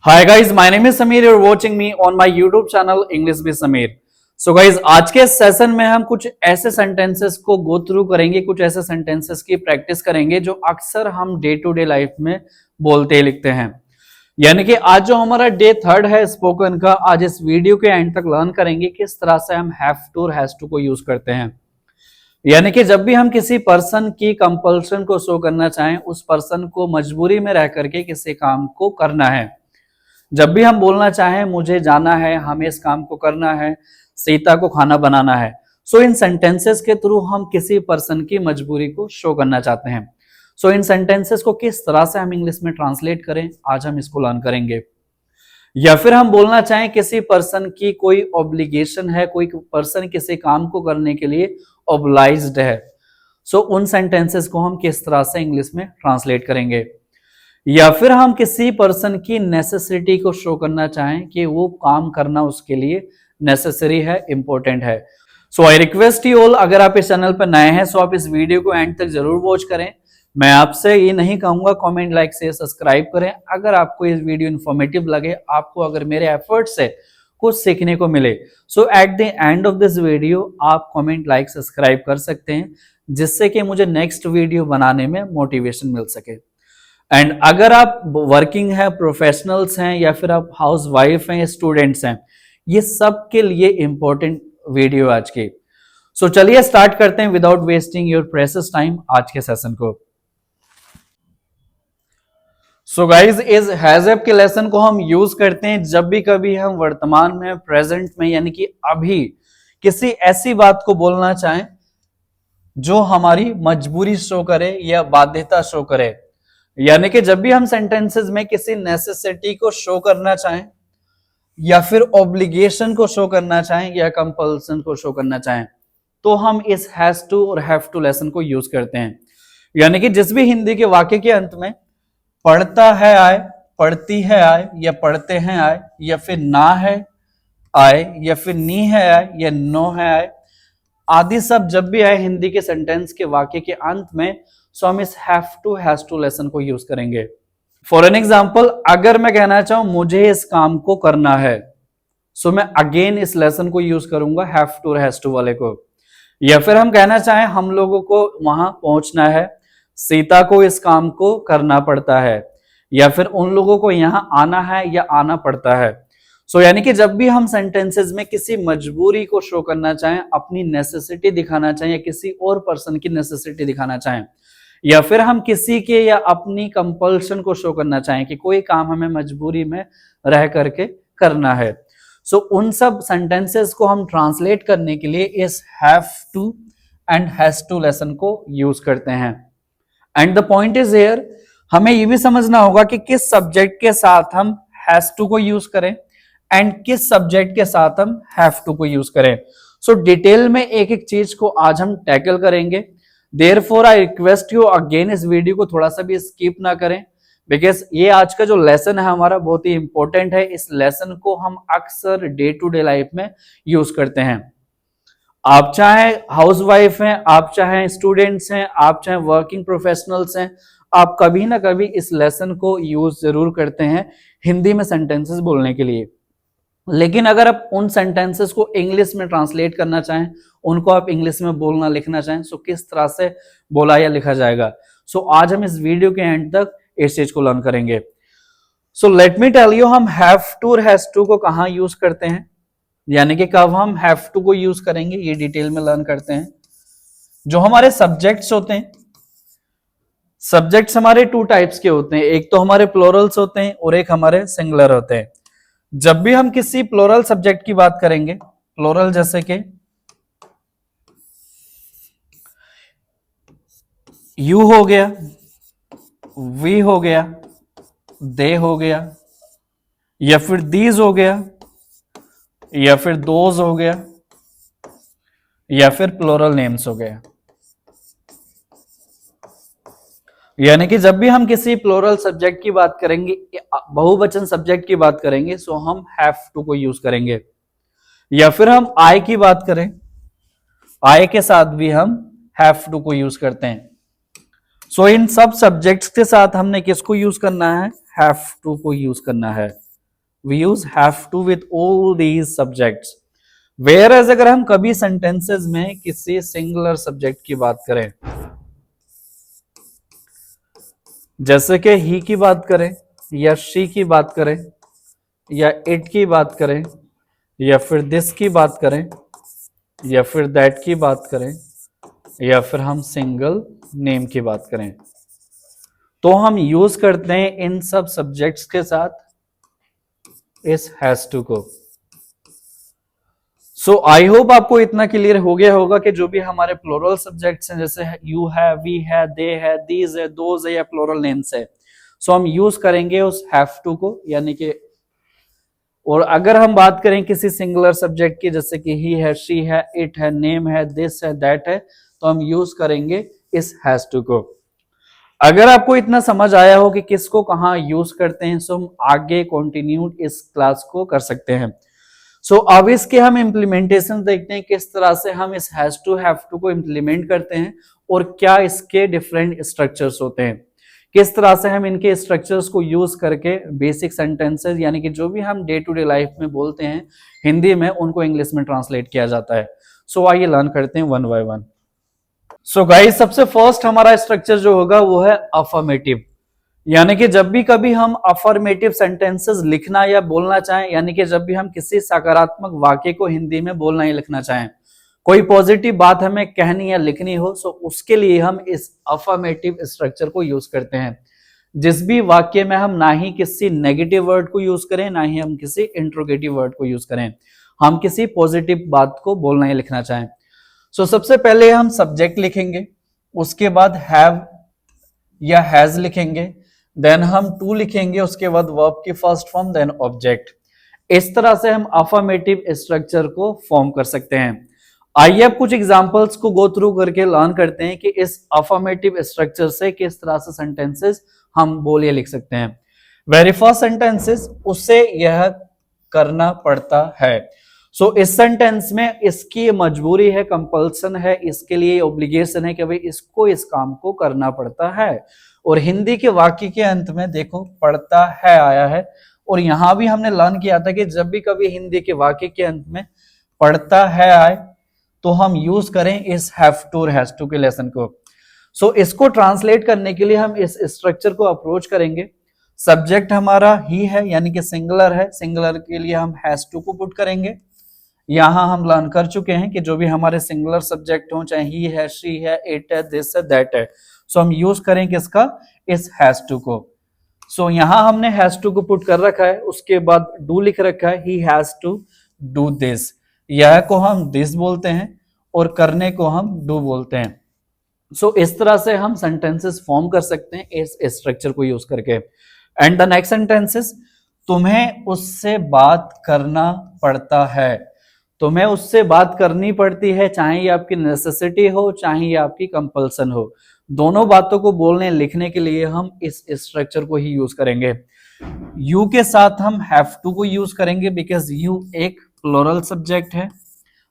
Hi guys, my name is Samir. You're watching me on my YouTube channel English with Samir. So guys, आज के session में हम कुछ ऐसे sentences को गो थ्रू करेंगे, कुछ ऐसे सेंटेंसेस की प्रैक्टिस करेंगे जो अक्सर हम डे टू डे लाइफ में बोलते लिखते हैं। यानी कि आज जो हमारा डे 3 है स्पोकन का, आज इस वीडियो के एंड तक लर्न करेंगे किस तरह से हम हैव टू और हैज टू को यूज करते हैं। यानी कि जब भी हम किसी पर्सन की कंपल्शन को शो करना चाहें, उस पर्सन को मजबूरी में रह करके किसी काम को करना है। जब भी हम बोलना चाहें मुझे जाना है, हमें इस काम को करना है, सीता को खाना बनाना है, सो इन सेंटेंसेस के थ्रू हम किसी पर्सन की मजबूरी को शो करना चाहते हैं। सो इन सेंटेंसेस को किस तरह से हम इंग्लिश में ट्रांसलेट करें, आज हम इसको लर्न करेंगे। या फिर हम बोलना चाहें किसी पर्सन की कोई ऑब्लिगेशन है, कोई पर्सन किसी काम को करने के लिए ऑब्लाइज्ड है, सो उन सेंटेंसेस को हम किस तरह से इंग्लिश में ट्रांसलेट करेंगे। या फिर हम किसी पर्सन की नेसेसिटी को शो करना चाहें कि वो काम करना उसके लिए नेसेसरी है, इंपॉर्टेंट है। सो आई रिक्वेस्ट यू ऑल, अगर आप इस चैनल पर नए हैं सो आप इस वीडियो को एंड तक जरूर वॉच करें। मैं आपसे ये नहीं कहूंगा कमेंट, लाइक, शेयर, सब्सक्राइब करें। अगर आपको ये वीडियो इंफॉर्मेटिव लगे, आपको अगर मेरे एफर्ट से कुछ सीखने को मिले, so at the end of this video आप कमेंट, लाइक, सब्सक्राइब कर सकते हैं, जिससे कि मुझे नेक्स्ट वीडियो बनाने में मोटिवेशन मिल सके। एंड अगर आप वर्किंग है, प्रोफेशनल्स हैं, या फिर आप हाउस वाइफ हैं, स्टूडेंट्स हैं, ये सब के लिए इंपॉर्टेंट वीडियो आज की। सो चलिए स्टार्ट करते हैं without wasting your precious time आज के सेशन को। सो गाइज, इस हैजअप के लेसन को हम यूज करते हैं जब भी कभी हम वर्तमान में, प्रेजेंट में, यानी कि अभी किसी ऐसी बात को बोलना चाहें जो हमारी मजबूरी शो करे या बाध्यता शो करे। यानी कि जब भी हम सेंटेंसेस में किसी नेसेसिटी को शो करना चाहें, या फिर ऑब्लिगेशन को शो करना चाहें, या कंपल्सन को शो करना चाहें, तो हम इस हैज टू और हैव टू लेसन को यूज करते हैं। यानी कि जिस भी हिंदी के वाक्य के अंत में पढ़ता है आए, पढ़ती है आए, या पढ़ते हैं आए, या फिर ना है आए, या फिर नी है आए, या नो है आए, आदि सब जब भी आए हिंदी के सेंटेंस के वाक्य के अंत में, सो हम इस have to has to lesson को यूज करेंगे। फॉर एन एग्जाम्पल, अगर मैं कहना चाहूं मुझे इस काम को करना है, सो मैं अगेन इस लेसन को यूज करूंगा, हैव टू और हैज टू वाले को। या फिर हम कहना चाहें हम लोगों को वहां पहुंचना है, सीता को इस काम को करना पड़ता है, या फिर उन लोगों को यहां आना है या आना पड़ता है। सो यानी कि जब भी हम सेंटेंसेस में किसी मजबूरी को शो करना चाहें, अपनी नेसेसिटी दिखाना चाहें, या किसी और पर्सन की नेसेसिटी दिखाना चाहें, या फिर हम किसी के या अपनी कंपल्शन को शो करना चाहें कि कोई काम हमें मजबूरी में रह करके करना है, सो उन सब सेंटेंसेस को हम ट्रांसलेट करने के लिए इस have to and has to lesson को यूज करते हैं। And the point is here, हमें ये भी समझना होगा कि किस सब्जेक्ट के साथ हम हैज टू को यूज करें एंड किस सब्जेक्ट के साथ हम हैव टू को यूज करें। सो डिटेल में एक एक चीज को आज हम टैकल करेंगे। Therefore, I request you again इस वीडियो को थोड़ा सा भी स्किप ना करें, बिकॉज ये आज का जो लेसन है हमारा बहुत ही इंपॉर्टेंट है। इस लेसन को हम अक्सर डे टू डे लाइफ में यूज करते हैं। आप चाहे हाउस वाइफ हैं, आप चाहे स्टूडेंट्स हैं, आप चाहे वर्किंग प्रोफेशनल्स हैं, आप कभी ना कभी इस लेसन को यूज जरूर करते हैं हिंदी में सेंटेंसेस बोलने के लिए। लेकिन अगर आप उन सेंटेंसेस को इंग्लिश में ट्रांसलेट करना चाहें, उनको आप इंग्लिश में बोलना लिखना चाहें, सो किस तरह से बोला या लिखा जाएगा, सो आज हम इस वीडियो के एंड तक इस चीज को लर्न करेंगे। So let me tell you, हम हैव टू और हैज टू को कहां यूज करते हैं, यानी कि कब हम हैव टू को यूज करेंगे, ये डिटेल में लर्न करते हैं। जो हमारे सब्जेक्ट्स होते हैं, सब्जेक्ट्स हमारे 2 टाइप्स के होते हैं, एक तो हमारे प्लूरल्स होते हैं और एक हमारे सिंगुलर होते हैं। जब भी हम किसी प्लूरल सब्जेक्ट की बात करेंगे, प्लूरल जैसे कि यू हो गया, वी हो गया, दे हो गया, या फिर दीज हो गया, या फिर दोज हो गया, या फिर प्लूरल नेम्स हो गया। यानी कि जब भी हम किसी प्लूरल सब्जेक्ट की बात करेंगे, बहुवचन सब्जेक्ट की बात करेंगे, सो हम हैव टू को यूज करेंगे। या फिर हम आई की बात करें, आई के साथ भी हम हैव टू को यूज करते हैं। सो इन सब सब्जेक्ट्स के साथ हमने किसको यूज करना है, हैव टू को यूज करना है। We use have to with all these subjects. Whereas अगर हम कभी सेंटेंसेस में किसी सिंगुलर सब्जेक्ट की बात करें, जैसे कि ही की बात करें या शी की बात करें या इट की बात करें या फिर दिस की बात करें या फिर दैट की बात करें या फिर हम सिंगल नेम की बात करें, तो हम यूज करते हैं इन सब सब्जेक्ट्स के साथ इस हैज टू को। सो आई होप आपको इतना क्लियर हो गया होगा कि जो भी हमारे प्लूरल सब्जेक्ट्स हैं, जैसे यू है, वी है, दे है, दीज है, दोज है या प्लूरल नेम्स है, सो हम यूज करेंगे उस हैव टू को, यानी कि। और अगर हम बात करें किसी सिंगुलर सब्जेक्ट की, जैसे कि ही है, शी है, इट है, नेम है, दिस है, दैट है, तो हम यूज करेंगे इस हैज टू को। अगर आपको इतना समझ आया हो कि किसको कहां यूज करते हैं, सो हम आगे कंटिन्यू इस क्लास को कर सकते हैं। सो अब इसके हम इम्प्लीमेंटेशन देखते हैं, किस तरह से हम इस हैज टू हैव टू को इम्प्लीमेंट करते हैं और क्या इसके डिफरेंट स्ट्रक्चर्स होते हैं, किस तरह से हम इनके स्ट्रक्चर्स को यूज करके बेसिक सेंटेंसेस, यानी कि जो भी हम डे टू डे लाइफ में बोलते हैं हिंदी में, उनको इंग्लिश में ट्रांसलेट किया जाता है। सो आइए लर्न करते हैं one by one. So guys, सबसे फर्स्ट हमारा स्ट्रक्चर जो होगा वो है अफर्मेटिव, यानी कि जब भी कभी हम अफर्मेटिव सेंटेंसेस लिखना या बोलना चाहें, यानी कि जब भी हम किसी सकारात्मक वाक्य को हिंदी में बोलना या लिखना चाहें, कोई पॉजिटिव बात हमें कहनी या लिखनी हो, सो उसके लिए हम इस अफर्मेटिव स्ट्रक्चर को यूज करते हैं। जिस भी वाक्य में हम ना ही किसी नेगेटिव वर्ड को यूज करें, ना ही हम किसी इंट्रोगेटिव वर्ड को यूज करें, हम किसी पॉजिटिव बात को बोलना या लिखना चाहें। सो सबसे पहले हम सब्जेक्ट लिखेंगे, उसके बाद हैव या हैज लिखेंगे, देन हम टू लिखेंगे, उसके बाद वर्ब की फर्स्ट फॉर्म, देन ऑब्जेक्ट। इस तरह से हम अफर्मेटिव स्ट्रक्चर को फॉर्म कर सकते हैं। आइए अब कुछ एग्जांपल्स को गो थ्रू करके लर्न करते हैं कि इस अफर्मेटिव स्ट्रक्चर से किस तरह से सेंटेंसेस हम बोल या लिख सकते हैं। वेरी फर्स्ट सेंटेंसेस, उसे यह करना पड़ता है। सो इस सेंटेंस में इसकी मजबूरी है, कंपल्सन है, इसके लिए ऑब्लिगेशन है कि भाई इसको इस काम को करना पड़ता है। और हिंदी के वाक्य के अंत में देखो पढ़ता है आया है, और यहां भी हमने लर्न किया था कि जब भी कभी हिंदी के वाक्य के अंत में पढ़ता है आए, तो हम यूज करें इस हैव टू और हैज टू के लेसन को। सो इसको ट्रांसलेट करने के लिए हम इस स्ट्रक्चर को अप्रोच करेंगे। सब्जेक्ट हमारा ही है, यानी कि सिंगुलर है, सिंगुलर के लिए हम हैज टू को पुट करेंगे। यहां हम लर्न कर चुके हैं कि जो भी हमारे सिंगुलर सब्जेक्ट हो, चाहे ही है, शी है, इट है, दिस है, दैट है, सो हम यूज करें किसका, इस हैज टू को। सो यहां हमने हैज टू को पुट कर रखा है, उसके बाद डू लिख रखा है, he has to do this. यह को हम दिस बोलते हैं और करने को हम डू बोलते हैं। सो इस तरह से हम सेंटेंसेस फॉर्म कर सकते हैं इस स्ट्रक्चर को यूज करके। एंड द नेक्स्ट सेंटेंसेस, तुम्हें उससे बात करना पड़ता है। तुम्हें उससे बात करनी पड़ती है, चाहे ये आपकी नेसेसिटी हो, चाहे ये आपकी कंपल्सन हो, दोनों बातों को बोलने लिखने के लिए हम इस स्ट्रक्चर को ही यूज करेंगे। यू के साथ हम हैव टू को यूज करेंगे, बिकॉज यू एक प्लूरल सब्जेक्ट है।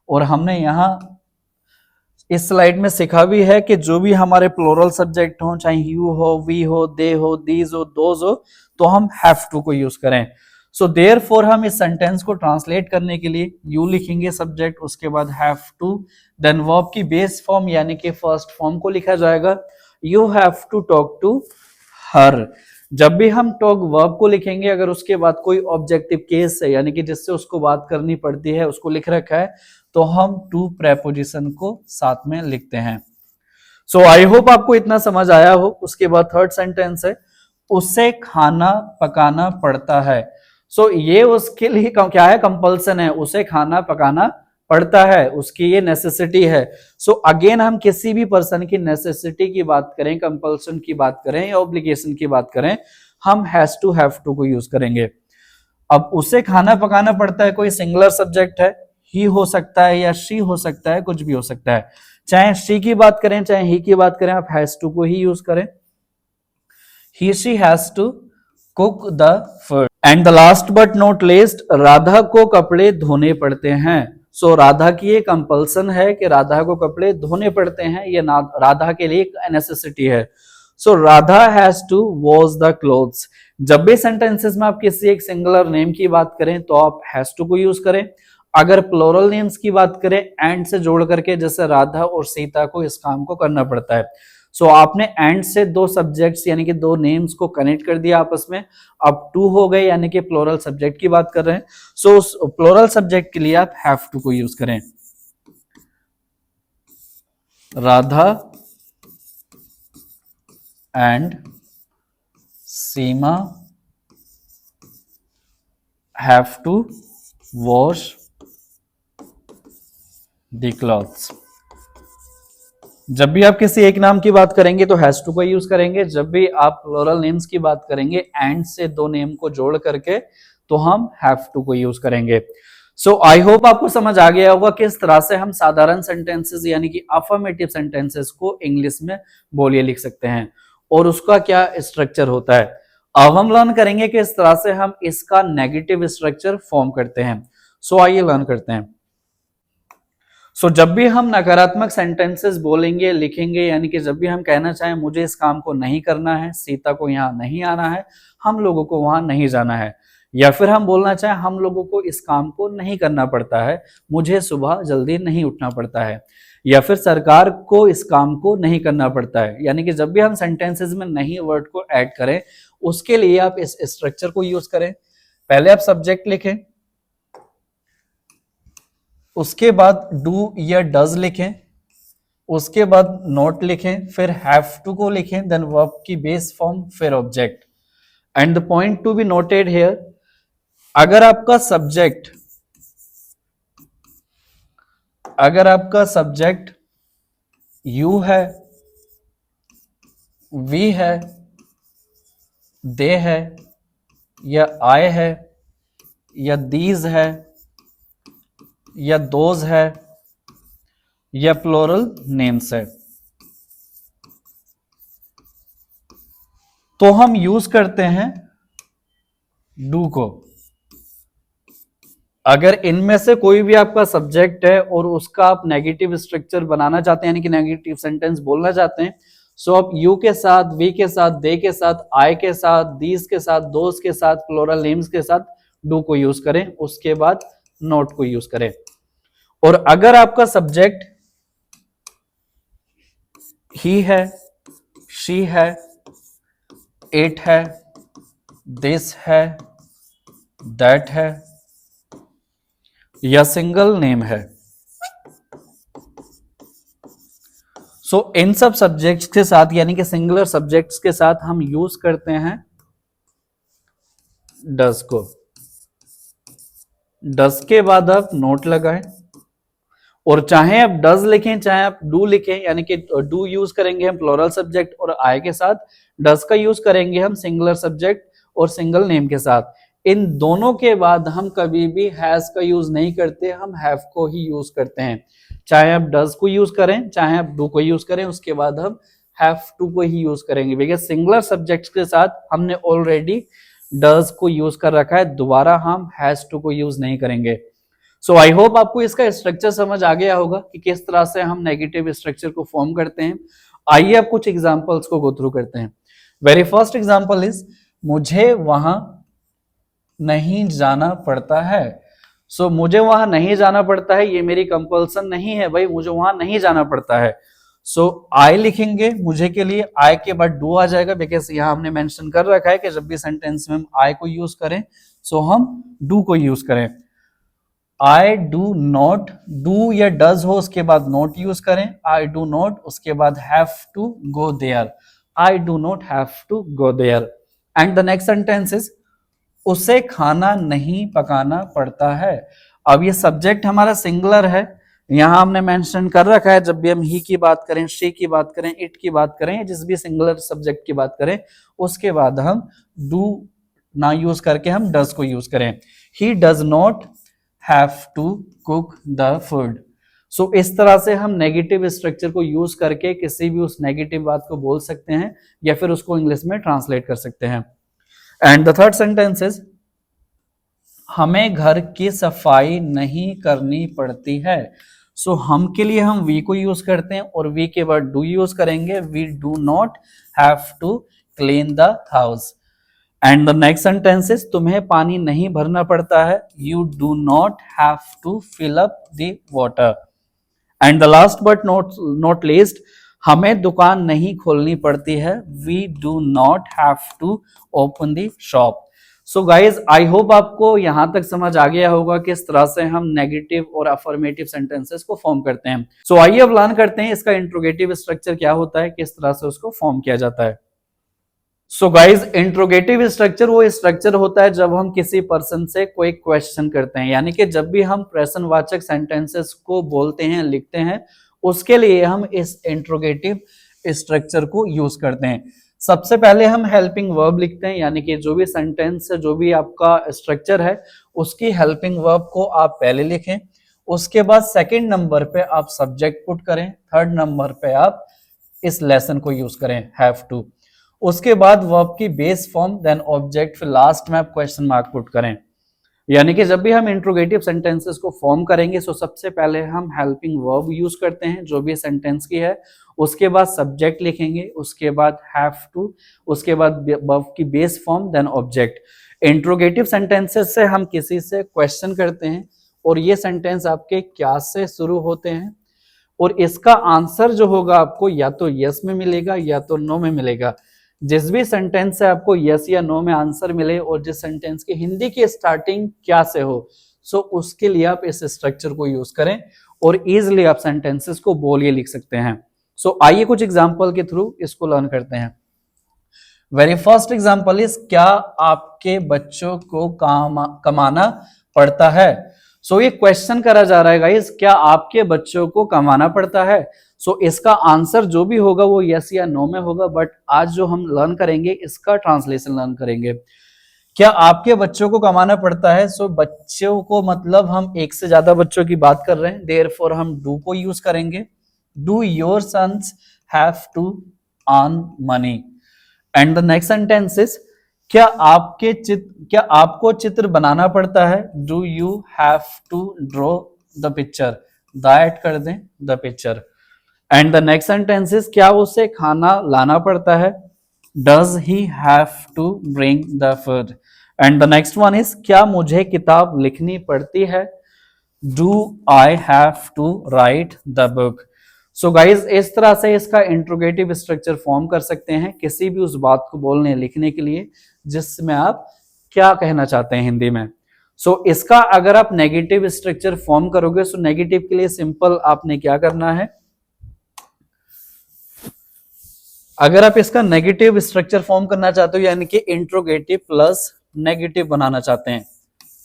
और हमने यहां इस स्लाइड में सिखा भी है कि जो भी हमारे प्लूरल सब्जेक्ट हो, चाहे यू हो, वी हो, दे हो, दीज हो, दोज हो, तो हम हैव टू को यूज करें। सो देयरफॉर हम इस सेंटेंस को ट्रांसलेट करने के लिए यू लिखेंगे सब्जेक्ट, उसके बाद हैव टू, देन वर्ब की बेस फॉर्म यानी कि फर्स्ट फॉर्म को लिखा जाएगा, you have to talk to her. जब भी हम टॉक वर्ब को लिखेंगे, अगर उसके बाद कोई ऑब्जेक्टिव केस है, यानी कि जिससे उसको बात करनी पड़ती है, उसको लिख रखा है, तो हम टू प्रेपोजिशन को साथ में लिखते हैं। सो आई होप आपको इतना समझ आया हो। उसके बाद थर्ड सेंटेंस है, उसे खाना पकाना पड़ता है। सो ये उसके लिए क्या है, कंपल्सन है, उसे खाना पकाना पड़ता है, उसकी ये नेसेसिटी है। सो अगेन हम किसी भी पर्सन की नेसेसिटी की बात करें, कंपल्सन की बात करें या ऑब्लिगेशन की बात करें, हम हैज टू हैव टू को यूज करेंगे। अब उसे खाना पकाना पड़ता है, कोई सिंगुलर सब्जेक्ट है, ही हो सकता है या शी हो सकता है, कुछ भी हो सकता है। चाहे शी की बात करें, चाहे ही की बात करें, आप हैज टू को ही यूज करें। He she has to cook the food. And the last but not least, Radha को कपड़े धोने पड़ते हैं। सो राधा की ये कंपल्सन है कि राधा को कपड़े धोने पड़ते हैं, ये राधा के लिए एक नेसेसिटी है। So Radha has to wash the clothes. जब भी सेंटेंसेस में आप किसी एक सिंगुलर नेम की बात करें तो आप हैज टू को यूज करें। अगर प्लोरल नेम्स की बात करें एंड से जोड़ करके, जैसे राधा और सीता को इस काम को करना पड़ता है। सो आपने एंड से दो सब्जेक्ट्स यानी कि दो नेम्स को कनेक्ट कर दिया आपस में, अब टू हो गए यानी कि प्लोरल सब्जेक्ट की बात कर रहे हैं। सो उस प्लोरल सब्जेक्ट के लिए आप हैव टू को यूज करें। Radha and Seema have to wash the clothes. जब भी आप किसी एक नाम की बात करेंगे तो हैज टू का यूज करेंगे। जब भी आप प्लूरल नेम्स की बात करेंगे एंड से दो नेम को जोड़ करके तो हम हैव टू को यूज करेंगे। सो आई होप आपको समझ आ गया होगा किस तरह से हम साधारण सेंटेंसेस यानी कि अफर्मेटिव सेंटेंसेस को इंग्लिश में बोलिए लिख सकते हैं और उसका क्या स्ट्रक्चर होता है। अब हम लर्न करेंगे कि इस तरह से हम इसका नेगेटिव स्ट्रक्चर फॉर्म करते हैं। सो आइए लर्न करते हैं। सो जब भी हम नकारात्मक सेंटेंसेस बोलेंगे लिखेंगे यानी कि जब भी हम कहना चाहें मुझे इस काम को नहीं करना है, सीता को यहाँ नहीं आना है, हम लोगों को वहां नहीं जाना है, या फिर हम बोलना चाहें हम लोगों को इस काम को नहीं करना पड़ता है, मुझे सुबह जल्दी नहीं उठना पड़ता है, या फिर सरकार को इस काम को नहीं करना पड़ता है, यानी कि जब भी हम सेंटेंसेस में नहीं वर्ड को ऐड करें उसके लिए आप इस स्ट्रक्चर को यूज करें। पहले आप सब्जेक्ट लिखें, उसके बाद डू या डज लिखें, उसके बाद नोट लिखें, फिर हैव टू को लिखें, देन वर्ब की बेस फॉर्म, फिर object. And the point to be noted here, अगर आपका सब्जेक्ट यू है, वी है, दे है, या आई है, या दीज है, या दोज है, या प्लोरल नेम्स है, तो हम यूज करते हैं डू को। अगर इनमें से कोई भी आपका सब्जेक्ट है और उसका आप नेगेटिव स्ट्रक्चर बनाना चाहते हैं यानी कि नेगेटिव सेंटेंस बोलना चाहते हैं, सो आप यू के साथ, वी के साथ, दे के साथ, आई के साथ, दीज के साथ, दोज के साथ, प्लोरल नेम्स के साथ डू को यूज करें, उसके बाद नोट को यूज करें। और अगर आपका सब्जेक्ट ही है, शी है, इट है, दिस है, दैट है, या सिंगल नेम है, सो इन सब सब्जेक्ट्स के साथ यानी कि सिंगुलर सब्जेक्ट्स के साथ हम यूज करते हैं डज को। डज के बाद आप नोट लगाएं, और चाहे आप डज लिखें चाहे आप डू लिखें, यानी कि डू यूज करेंगे हम प्लूरल सब्जेक्ट और आई के साथ, डज का यूज करेंगे हम सिंगुलर सब्जेक्ट और सिंगल नेम के साथ। इन दोनों के बाद हम कभी भी हैज का यूज नहीं करते, हम हैव को ही यूज करते हैं। चाहे आप डज को यूज करें चाहे आप डू को यूज करें, उसके बाद हम हैव टू को ही यूज करेंगे, बिकॉज सिंगुलर सब्जेक्ट्स के साथ हमने ऑलरेडी डज को यूज कर रखा है, दोबारा हम हैज टू को यूज नहीं करेंगे। सो आई होप आपको इसका स्ट्रक्चर समझ आ गया होगा कि किस तरह से हम नेगेटिव स्ट्रक्चर को फॉर्म करते हैं। आइए अब कुछ एग्जांपल्स को गो थ्रू करते हैं। वेरी फर्स्ट एग्जांपल इज मुझे वहां नहीं जाना पड़ता है। सो मुझे वहां नहीं जाना पड़ता है, ये मेरी कंपल्सन नहीं है भाई, मुझे वहां नहीं जाना पड़ता है। सो आई लिखेंगे मुझे के लिए, आई के बाद डू आ जाएगा, बिकॉज यहां हमने मेंशन कर रखा है कि जब भी सेंटेंस में हम आई को यूज करें सो हम डू को यूज करें। आई डू नॉट, डू या डज हो उसके बाद नॉट यूज करें, आई डू नॉट उसके बाद have to go there, I do not have to go there. And the next sentence is उसे खाना नहीं पकाना पड़ता है। अब ये सब्जेक्ट हमारा सिंगुलर है, यहां हमने मेंशन कर रखा है जब भी हम ही की बात करें, शी की बात करें, इट की बात करें, जिस भी सिंगुलर सब्जेक्ट की बात करें उसके बाद हम डू ना यूज करके हम डज को यूज करें। He does not have to cook the food. So इस तरह से हम नेगेटिव स्ट्रक्चर को यूज करके किसी भी उस नेगेटिव बात को बोल सकते हैं या फिर उसको इंग्लिश में ट्रांसलेट कर सकते हैं। And the third sentence is हमें घर की सफाई नहीं करनी पड़ती है। सो हम के लिए हम वी को यूज करते हैं और वी के बाद डू यूज करेंगे। We do not have to clean the house. And the next sentences, तुम्हें पानी नहीं भरना पड़ता है, you do not have to fill up the water. And the last but not least, हमें दुकान नहीं खोलनी पड़ती है, we do not have to open the shop. So guys, I hope आपको यहां तक समझ आ गया होगा किस तरह से हम नेगेटिव और अफर्मेटिव सेंटेंसेस को फॉर्म करते हैं। सो आइए अब लर्न करते हैं इसका इंट्रोगेटिव स्ट्रक्चर क्या होता है, किस तरह से उसको फॉर्म किया जाता है। सो गाइज, इंट्रोगेटिव स्ट्रक्चर वो स्ट्रक्चर होता है जब हम किसी पर्सन से कोई क्वेश्चन करते हैं, यानी कि जब भी हम प्रश्नवाचक सेंटेंसेस को बोलते हैं, लिखते हैं, उसके लिए हम इस इंट्रोगेटिव स्ट्रक्चर को यूज करते हैं। सबसे पहले हम हेल्पिंग वर्ब लिखते हैं, यानी कि जो भी सेंटेंस है, जो भी आपका स्ट्रक्चर है, उसकी हेल्पिंग वर्ब को आप पहले लिखें। उसके बाद सेकंड नंबर पे आप सब्जेक्ट पुट करें, थर्ड नंबर पे आप इस लेसन को यूज करें, हैव टू। उसके बाद वर्ब की बेस फॉर्म, देन ऑब्जेक्ट, फिर लास्ट में आप क्वेश्चन मार्क पुट करें। यानी कि जब भी हम इंट्रोगेटिव सेंटेंसेस को फॉर्म करेंगे, तो सबसे पहले हम हेल्पिंग वर्ब यूज करते हैं जो भी सेंटेंस की है, उसके बाद सब्जेक्ट लिखेंगे, उसके बाद हैव टू, उसके बाद वर्ब की base form, then object. Interrogative sentences से हम किसी से क्वेश्चन करते हैं और ये सेंटेंस आपके क्या से शुरू होते हैं, और इसका आंसर जो होगा आपको या तो यस में मिलेगा या तो नो में मिलेगा। जिस भी सेंटेंस से आपको यस या नो में आंसर मिले और जिस सेंटेंस की हिंदी की स्टार्टिंग क्या से हो, सो उसके लिए आप इस स्ट्रक्चर को यूज करें और इजिली आप सेंटेंसेस को बोलिए लिख सकते हैं। सो आइए कुछ एग्जांपल के थ्रू इसको लर्न करते हैं। वेरी फर्स्ट एग्जांपल इज, क्या आपके बच्चों को कमाना पड़ता है। सो ये क्वेश्चन करा जा रहा है गाइस, क्या आपके बच्चों को कमाना पड़ता है। सो इसका आंसर जो भी होगा वो यस या नो में होगा, बट आज जो हम लर्न करेंगे इसका ट्रांसलेशन लर्न करेंगे। क्या आपके बच्चों को कमाना पड़ता है। सो बच्चों को मतलब हम एक से ज्यादा बच्चों की बात कर रहे हैं, देयरफॉर हम डू को यूज करेंगे। Do your sons have to earn money. And the next sentence is, क्या आपको चित्र बनाना पड़ता है। Do you have to draw the picture. The add कर दें the picture. And the next sentence is, क्या उसे खाना लाना पड़ता है। Does he have to bring the food. And the next one is, क्या मुझे किताब लिखनी पड़ती है। Do I have to write the book. So guys, इस तरह से इसका इंट्रोगेटिव स्ट्रक्चर फॉर्म कर सकते हैं किसी भी उस बात को बोलने लिखने के लिए जिसमें आप क्या कहना चाहते हैं हिंदी में। सो इसका अगर आप नेगेटिव स्ट्रक्चर फॉर्म करोगे, सो नेगेटिव के लिए सिंपल आपने क्या करना है, अगर आप इसका नेगेटिव स्ट्रक्चर फॉर्म करना चाहते हो, यानी कि इंट्रोगेटिव प्लस नेगेटिव बनाना चाहते हैं,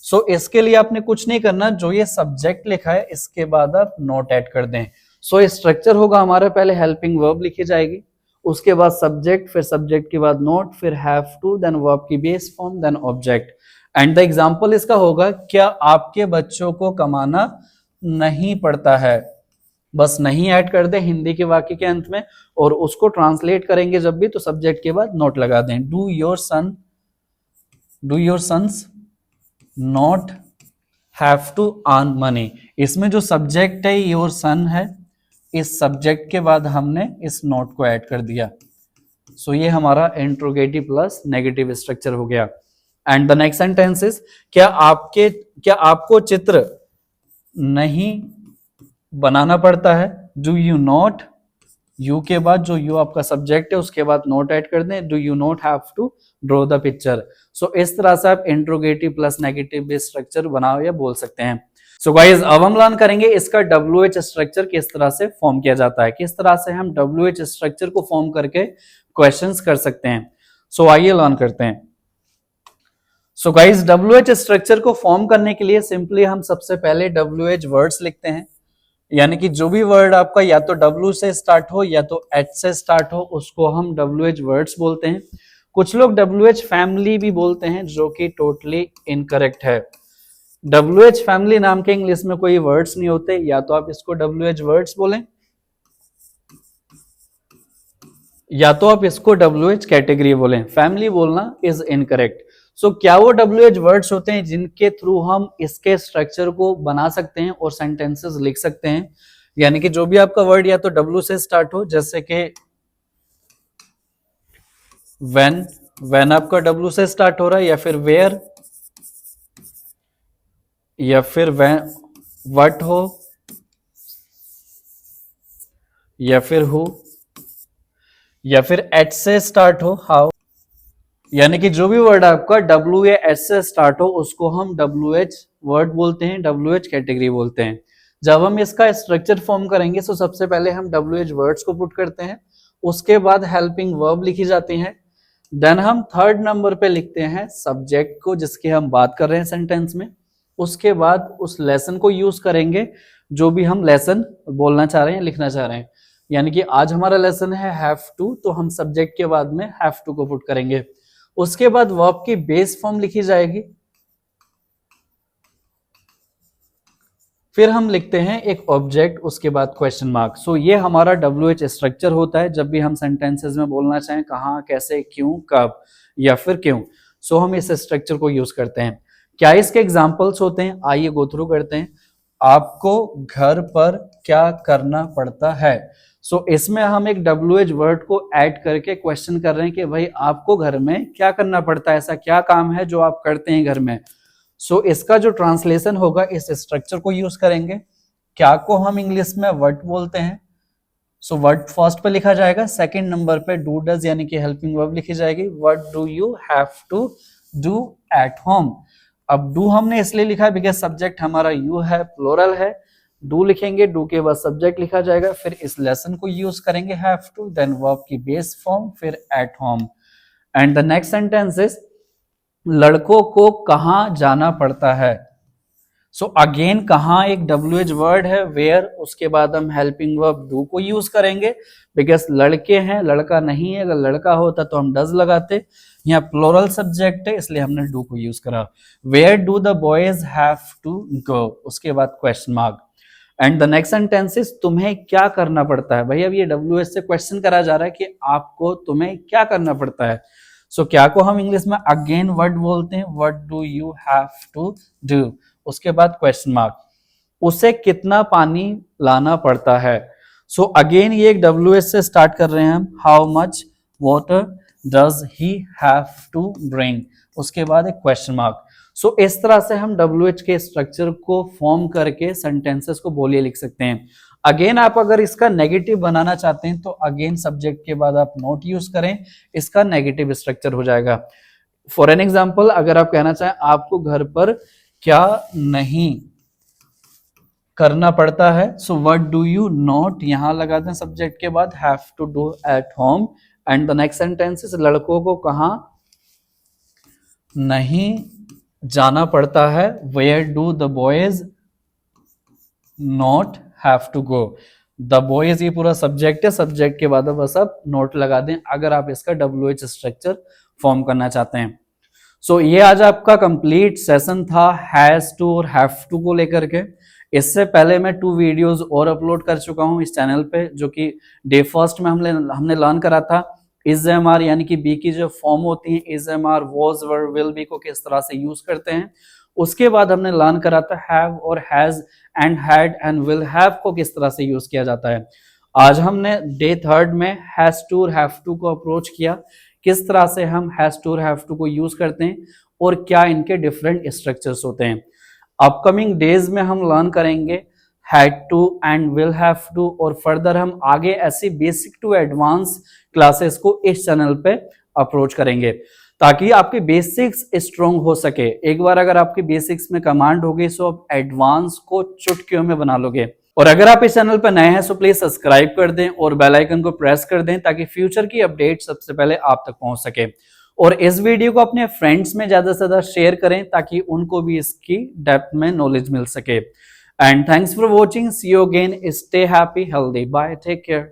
सो इसके लिए आपने कुछ नहीं करना, जो ये सब्जेक्ट लिखा है इसके बाद आप नोट ऐड कर दें। सो स्ट्रक्चर होगा हमारा, पहले हेल्पिंग वर्ब लिखी जाएगी, उसके बाद सब्जेक्ट, फिर सब्जेक्ट के बाद नोट, फिर हैव टू, देन वर्ब की base form, then object. And the example इसका होगा, क्या आपके बच्चों को कमाना नहीं पड़ता है। बस नहीं ऐड कर दे हिंदी के वाक्य के अंत में, और उसको ट्रांसलेट करेंगे जब भी तो सब्जेक्ट के बाद नोट लगा दें। Do your sons not have to earn money. इसमें जो सब्जेक्ट है योर सन है, इस सब्जेक्ट के बाद हमने इस नोट को ऐड कर दिया। सो ये हमारा इंट्रोगेटिव प्लस नेगेटिव स्ट्रक्चर हो गया। And the next sentence is, क्या आपको चित्र नहीं बनाना पड़ता है। डू यू नॉट, यू के बाद जो यू आपका सब्जेक्ट है उसके बाद नोट ऐड कर दें। Do you not have to draw the picture. So इस तरह से आप इंट्रोगेटिव प्लस नेगेटिव स्ट्रक्चर बनाओ या बोल सकते हैं। सो गाइज, अब हम लर्न करेंगे इसका WH स्ट्रक्चर किस तरह से फॉर्म किया जाता है, किस तरह से हम WH स्ट्रक्चर को फॉर्म करके क्वेश्चंस कर सकते हैं। सो आइए लर्न करते हैं। सो गाइज, WH स्ट्रक्चर को फॉर्म करने के लिए सिंपली हम सबसे पहले WH वर्ड्स लिखते हैं, यानी कि जो भी वर्ड आपका या तो W से स्टार्ट हो या तो H से स्टार्ट हो, उसको हम WH वर्ड्स बोलते हैं। कुछ लोग WH फैमिली भी बोलते हैं, जो कि टोटली इनकरेक्ट है। WH फैमिली नाम के इंग्लिश में कोई वर्ड्स नहीं होते, या तो आप इसको WH वर्ड्स बोलें या तो आप इसको WH कैटेगरी बोलें। फैमिली बोलना इज इनकरेक्ट। सो क्या वो WH वर्ड्स होते हैं जिनके थ्रू हम इसके स्ट्रक्चर को बना सकते हैं और सेंटेंसेस लिख सकते हैं, यानी कि जो भी आपका वर्ड या तो W से स्टार्ट हो, जैसे कि when, व्हेन आपका W से स्टार्ट हो रहा है, या फिर वेयर, या फिर व्हाट हो, या फिर हु, या फिर एच से स्टार्ट हो, हाउ। यानी कि जो भी वर्ड आपका W या H से स्टार्ट हो उसको हम WH वर्ड बोलते हैं, WH कैटेगरी बोलते हैं। जब हम इसका स्ट्रक्चर फॉर्म करेंगे तो सबसे पहले हम WH वर्ड्स को पुट करते हैं, उसके बाद हेल्पिंग वर्ब लिखी जाती है, देन हम थर्ड नंबर पे लिखते हैं सब्जेक्ट को जिसकी हम बात कर रहे हैं सेंटेंस में, उसके बाद उस लेसन को यूज करेंगे जो भी हम लेसन बोलना चाह रहे हैं, लिखना चाह रहे हैं। यानी कि आज हमारा लेसन है हैव टू, तो हम सब्जेक्ट के बाद में हैव टू को पुट करेंगे। उसके बाद वर्ब की बेस फॉर्म लिखी जाएगी, फिर हम लिखते हैं एक ऑब्जेक्ट, उसके बाद क्वेश्चन मार्क। सो ये हमारा WH स्ट्रक्चर होता है जब भी हम सेंटेंसेस में बोलना चाहें कहां, कैसे, क्यों, कब या फिर क्यों। सो हम इस स्ट्रक्चर को यूज करते हैं। क्या इसके एग्जांपल्स होते हैं, आइए गो थ्रू करते हैं। आपको घर पर क्या करना पड़ता है। सो इसमें हम एक WH वर्ड को ऐड करके क्वेश्चन कर रहे हैं कि भाई आपको घर में क्या करना पड़ता है, ऐसा क्या काम है जो आप करते हैं घर में। सो इसका जो ट्रांसलेशन होगा इस स्ट्रक्चर को यूज करेंगे। क्या को हम इंग्लिश में व्हाट बोलते हैं। सो व्हाट फर्स्ट पे लिखा जाएगा, सेकंड नंबर पे डू डज यानी कि हेल्पिंग वर्ब लिखी जाएगी। What do you have to do at home. अब डू हमने इसलिए लिखा है बिकॉज सब्जेक्ट हमारा यू है, प्लूरल है। डू लिखेंगे, डू के बाद सब्जेक्ट लिखा जाएगा, फिर इस लेसन को यूज करेंगे हैव टू, देन वर्ब की बेस फॉर्म, फिर eight home. And the next sentence is लड़कों को कहां जाना पड़ता है। सो अगेन कहां एक WH वर्ड है, वेयर, उसके बाद हम हेल्पिंग वर्ब डू को यूज करेंगे बिकॉज लड़के हैं, लड़का नहीं है। अगर लड़का होता तो हम डज लगाते, यहाँ प्लूरल सब्जेक्ट है इसलिए हमने डू को यूज करा। Where do the boys have to go, उसके बाद question mark. And the next sentence is तुम्हें क्या करना पड़ता है। भाई अब ये WH से क्वेश्चन करा जा रहा है कि आपको, तुम्हें क्या करना पड़ता है। सो क्या को हम इंग्लिश में अगेन वर्ड बोलते हैं, what do you have to do, उसके बाद क्वेश्चन मार्क। उसे कितना पानी लाना पड़ता है। सो अगेन ये एक WH से स्टार्ट कर रहे हैं हम, how much water does he have to bring, उसके बाद एक क्वेश्चन मार्क। सो इस तरह से हम WH के स्ट्रक्चर को फॉर्म करके सेंटेंसेस को बोलिए लिख सकते हैं। अगेन आप अगर इसका नेगेटिव बनाना चाहते हैं तो अगेन सब्जेक्ट के बाद आप नॉट यूज करें, इसका नेगेटिव स्ट्रक्चर हो जाएगा। फॉर एन एग्जांपल अगर आप कहना चाहें आपको घर पर क्या नहीं करना पड़ता है, so what do you not यहां लगा दें सब्जेक्ट के बाद, have to do at home. And the next sentence is लड़कों को कहां नहीं जाना पड़ता है, where do the boys not have to go. The boys ये पूरा सब्जेक्ट है, सब्जेक्ट के बाद बस आप नोट लगा दें अगर आप इसका WH स्ट्रक्चर फॉर्म करना चाहते हैं। सो ये आज आपका कंप्लीट सेशन था हैज टू और हैव टू को लेकर के। इससे पहले मैं 2 वीडियोस और अपलोड कर चुका हूं इस चैनल पे, जो कि डे फर्स्ट में हमने लर्न करा था इज एम आर यानी कि बी की जो फॉर्म होती है, is am are, was, were, will be को किस तरह से यूज करते हैं। उसके बाद हमने लर्न करा था हैव और has and had and will have को किस तरह से यूज किया जाता है। आज हमने डे थर्ड में हैज टू और हैव टू को अप्रोच किया, किस तरह से हम हैज टू और हैव टू को यूज करते हैं और क्या इनके डिफरेंट स्ट्रक्चर्स होते हैं। अपकमिंग डेज में हम लर्न करेंगे had to and will have to, और फर्दर हम आगे ऐसी बेसिक टू एडवांस क्लासेस को इस चैनल पे अप्रोच करेंगे ताकि आपके बेसिक्स स्ट्रॉन्ग हो सके। एक बार अगर आपके बेसिक्स में कमांड हो गई सो आप एडवांस को चुटकियों में बना लोगे। और अगर आप इस चैनल पर नए हैं सो प्लीज सब्सक्राइब कर दें और बेल आइकन को प्रेस कर दें ताकि फ्यूचर की अपडेट सबसे पहले आप तक पहुंच सके। और इस वीडियो को अपने फ्रेंड्स में ज्यादा से ज्यादा शेयर करें ताकि उनको भी इसकी डेप्थ में नॉलेज मिल सके। And thanks for watching, see you again, stay happy healthy, bye, take care.